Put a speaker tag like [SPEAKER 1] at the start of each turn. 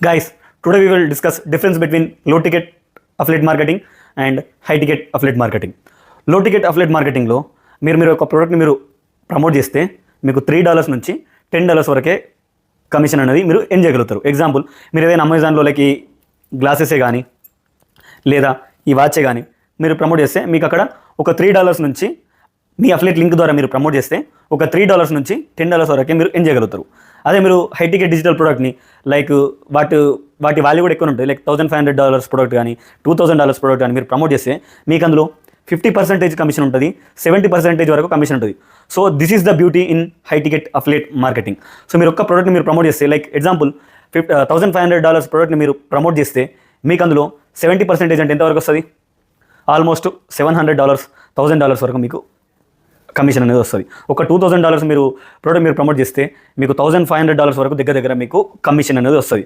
[SPEAKER 1] Guys, today we will discuss difference between low ticket affiliate marketing and high ticket affiliate marketing. లో ticket affiliate మార్కెటింగ్లో మీరు ఒక ప్రోడక్ట్ని మీరు promote చేస్తే మీకు $3 నుంచి $10 వరకే కమిషన్ అనేది మీరు ఎర్న్ చేయగలుగుతారు. ఎగ్జాంపుల్, మీరు ఏదైనా అమెజాన్లో లైక్ ఈ గ్లాసెసే కానీ లేదా ఈ వాచే కానీ మీరు ప్రమోట్ చేస్తే మీకు అక్కడ ఒక $3 నుంచి మీ అఫిలియేట్ లింక్ ద్వారా మీరు ప్రమోట్ చేస్తే ఒక $3 నుంచి $10 వరకే మీరు ఎర్న్ చేయగలుగుతారు. అదే మీరు హై టికెట్ డిజిటల్ ప్రోడక్ట్ని లైక్ వాటి వాల్యూ కూడా ఎక్కువ ఉంటుంది, లైక్ $1,500 ప్రోడక్ట్ కానీ $2,000 ప్రోడక్ట్ కానీ మీరు ప్రమోట్ చేస్తే మీకు అందులో 50% కమిషన్ ఉంటుంది, 70% వరకు కమిషన్ ఉంటుంది. So this is the beauty in high ticket affiliate marketing. So మీరు ఒక్క ప్రోడక్ట్ని మీరు ప్రమోట్ చేస్తే, లైక్ ఎగ్జాంపుల్ $1,500 ప్రోడక్ట్ని మీరు ప్రమోట్ చేస్తే మీకు అందులో 70% అంటే ఎంతవరకు వస్తుంది? ఆల్మోస్ట్ $700, $1,000 వరకు మీకు కమిషన్ అనేది వస్తుంది. ఒక $2,000 మీరు ప్రోడక్ట్ మీరు ప్రమోట్ చేస్తే మీకు $1,500 వరకు దగ్గర మీకు కమిషన్ అనేది వస్తుంది.